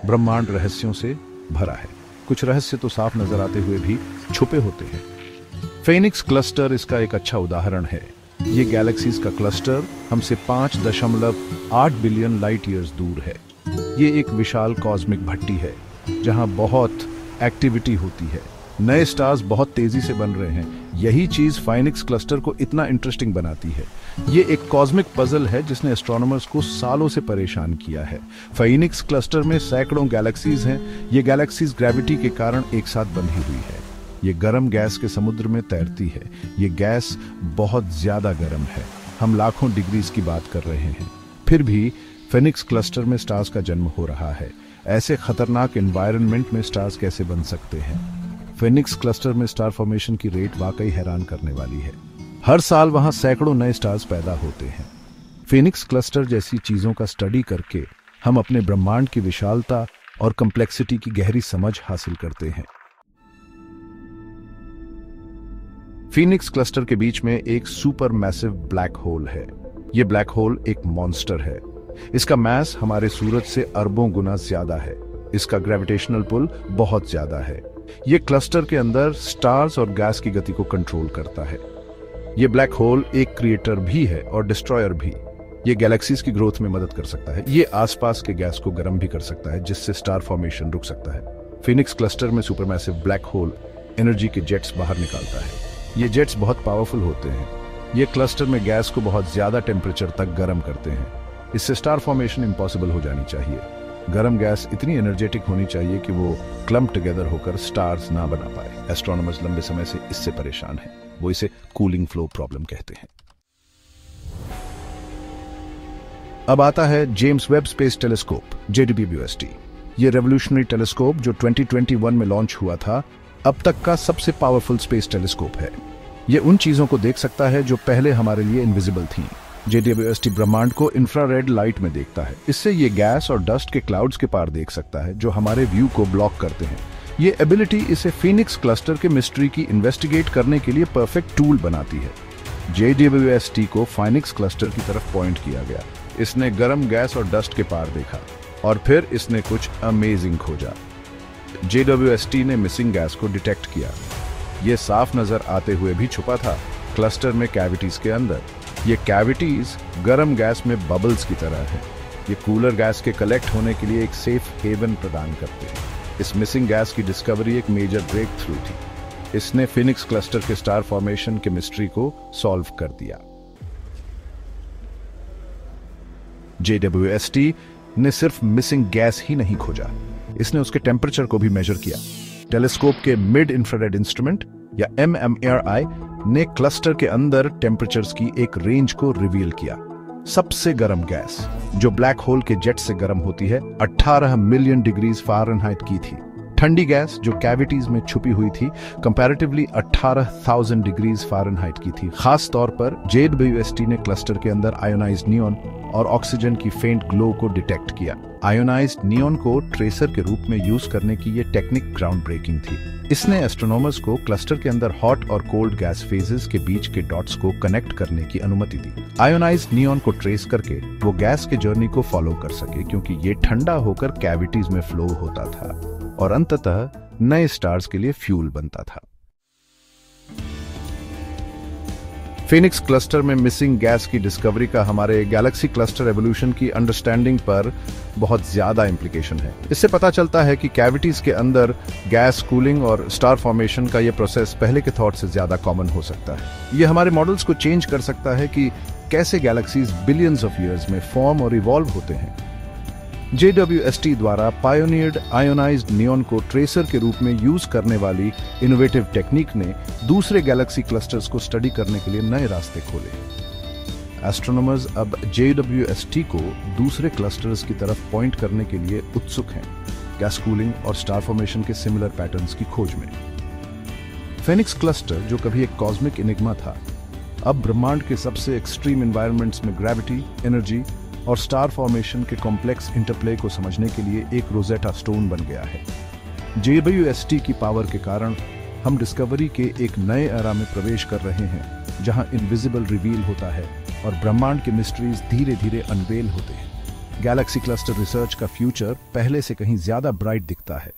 ब्रह्मांड रहस्यों से भरा है। कुछ रहस्य तो साफ नजर आते हुए भी छुपे होते हैं। फेनिक्स क्लस्टर इसका एक अच्छा उदाहरण है। ये गैलेक्सीज का क्लस्टर हमसे 5.8 बिलियन लाइट ईयर्स दूर है। ये एक विशाल कॉस्मिक भट्टी है जहां बहुत एक्टिविटी होती है। नए स्टार्स बहुत तेजी से बन रहे हैं। यही चीज फाइनिक्स क्लस्टर को इतना इंटरेस्टिंग बनाती है। ये एक कॉस्मिक पजल है जिसने एस्ट्रोनॉमर्स को सालों से परेशान किया है। फाइनिक्स क्लस्टर में सैकड़ों गैलेक्सीज हैं। ये गैलेक्सीज ग्रेविटी के कारण एक साथ बंधी हुई है। ये गर्म गैस के समुद्र में तैरती है। ये गैस बहुत ज्यादा गर्म है। हम लाखों डिग्रीज की बात कर रहे हैं। फिर भी फेनिक्स क्लस्टर में स्टार्स का जन्म हो रहा है। ऐसे खतरनाक एनवायरनमेंट में स्टार्स कैसे बन सकते हैं? फेनिक्स क्लस्टर में स्टार फॉर्मेशन की रेट वाकई हैरान करने वाली है। हर साल वहां सैकड़ों नए स्टार्स पैदा होते हैं। फेनिक्स क्लस्टर जैसी चीजों का स्टडी करके हम अपने ब्रह्मांड की विशालता और कॉम्प्लेक्सिटी की गहरी समझ हासिल करते हैं। फीनिक्स क्लस्टर के बीच में एक सुपर मैसिव ब्लैक होल है। यह ब्लैक होल एक मॉन्स्टर है। इसका मास हमारे सूरज से अरबों गुना ज्यादा है। इसका ग्रेविटेशनल पुल बहुत ज्यादा है। यह क्लस्टर के अंदर स्टार्स और गैस की गति को कंट्रोल करता है। यह ब्लैक होल एक क्रिएटर भी है और डिस्ट्रॉयर भी। यह गैलेक्सीज की ग्रोथ में मदद कर सकता है। यह आसपास के गैस को गर्म भी कर सकता है, जिससे स्टार फॉर्मेशन रुक सकता है। फीनिक्स क्लस्टर में सुपरमैसिव ब्लैक होल एनर्जी के जेट्स बाहर निकालता है। ये जेट्स बहुत पावरफुल होते हैं। ये क्लस्टर में गैस को बहुत ज्यादा टेम्परेचर तक गर्म करते हैं। इससे स्टार फॉर्मेशन इम्पॉसिबल हो जानी चाहिए। गर्म गैस इतनी एनर्जेटिक होनी चाहिए कि वो क्लम्प टुगेदर होकर स्टार्स ना बना पाए। एस्ट्रोनॉमर्स लंबे समय से इससे परेशान हैं। वो इसे कूलिंग फ्लो प्रॉब्लम कहते हैं। अब आता है James Webb space telescope JWST। ये रेवोल्यूशनरी टेलीस्कोप जो 2021 में लॉन्च हुआ था, अब तक का सबसे पावरफुल स्पेस टेलीस्कोप है। ये उन चीजों को देख सकता है जो पहले हमारे लिए इनविजिबल थीं। JWST ब्रह्मांड को इंफ्रारेड लाइट में देखता है। इससे ये गैस और डस्ट के क्लाउड्स के पार देख सकता है जो हमारे व्यू को ब्लॉक करते हैं। ये एबिलिटी इसे फीनिक्स क्लस्टर के मिस्ट्री की इन्वेस्टिगेट करने के लिए परफेक्ट टूल बनाती है। JWST को फाइनिक्स क्लस्टर की तरफ पॉइंट किया गया। इसने गर्म गैस और डस्ट के पार देखा और फिर इसने कुछ अमेजिंग खोजा। JWST ने मिसिंग गैस को डिटेक्ट किया। यह साफ नजर आते हुए भी छुपा था क्लस्टर में कैविटीज के अंदर। ये कैविटीज गर्म गैस में बबल्स की तरह है। ये कूलर गैस के कलेक्ट होने के लिए एक सेफ हेवन प्रदान करते हैं। इस मिसिंग गैस की डिस्कवरी एक मेजर ब्रेक थ्रू थी। इसने फिनिक्स क्लस्टर के स्टार फॉर्मेशन के मिस्ट्री को सॉल्व कर दिया। JWST ने सिर्फ मिसिंग गैस ही नहीं खोजा, इसने उसके टेम्परेचर को भी मेजर किया। टेलीस्कोप के मिड इंफ्रारेड इंस्ट्रूमेंट या MMRI ने क्लस्टर के अंदर टेम्परेचर्स की एक रेंज को रिवील किया। सबसे गर्म गैस जो ब्लैक होल के जेट से गर्म होती है 18 मिलियन डिग्रीज फ़ारेनहाइट की थी। ठंडी गैस जो कैविटीज में छुपी हुई थी कंपैरेटिवली 18,000 डिग्रीज फ़ारेनहाइट की थी। खास तौर पर JWST ने क्लस्टर के अंदर आयोनाइज्ड नियॉन और ऑक्सीजन की फेंट ग्लो को डिटेक्ट किया। आयोनाइज्ड नियॉन को ट्रेसर के रूप में यूज करने की ये टेक्निक ग्राउंड ब्रेकिंग थी। इसने एस्ट्रोनॉमर्स को क्लस्टर के अंदर हॉट और कोल्ड गैस फेजेस के बीच के डॉट्स को कनेक्ट करने की अनुमति दी। आयोनाइज्ड नियॉन को ट्रेस करके वो गैस के जर्नी को फॉलो कर सके, क्योंकि ये ठंडा होकर कैविटीज में फ्लो होता था और अंततः नए स्टार्स के लिए फ्यूल बनता था। फीनिक्स क्लस्टर में मिसिंग गैस की डिस्कवरी का हमारे गैलेक्सी क्लस्टर एवोल्यूशन की अंडरस्टैंडिंग पर बहुत ज्यादा इंप्लीकेशन है। इससे पता चलता है कि कैविटीज के अंदर गैस कूलिंग और स्टार फॉर्मेशन का यह प्रोसेस पहले के थॉट से ज्यादा कॉमन हो सकता है। यह हमारे मॉडल्स को चेंज कर सकता है कि कैसे गैलेक्सीज बिलियंस ऑफ ईयर्स में फॉर्म और इवॉल्व होते हैं। JWST द्वारा पायोनियर्ड आयोनाइज्ड नियॉन को ट्रेसर के रूप में यूज करने वाली इनोवेटिव टेक्निक ने दूसरे गैलेक्सी क्लस्टर्स को स्टडी करने के लिए नए रास्ते खोले। एस्ट्रोनॉमर्स अब JWST को दूसरे क्लस्टर्स की तरफ पॉइंट करने के लिए उत्सुक हैं, गैस कूलिंग और स्टार फॉर्मेशन के सिमिलर पैटर्न्स की खोज में। फेनिक्स क्लस्टर जो कभी एक कॉस्मिक एनिग्मा था, अब ब्रह्मांड के सबसे एक्सट्रीम एनवायरनमेंट्स में ग्रेविटी, एनर्जी और स्टार फॉर्मेशन के कॉम्प्लेक्स इंटरप्ले को समझने के लिए एक रोजेटा स्टोन बन गया है। JWST की पावर के कारण हम डिस्कवरी के एक नए एरा में प्रवेश कर रहे हैं, जहां इनविजिबल रिवील होता है और ब्रह्मांड के मिस्ट्रीज धीरे धीरे अनवेल होते हैं। गैलेक्सी क्लस्टर रिसर्च का फ्यूचर पहले से कहीं ज्यादा ब्राइट दिखता है।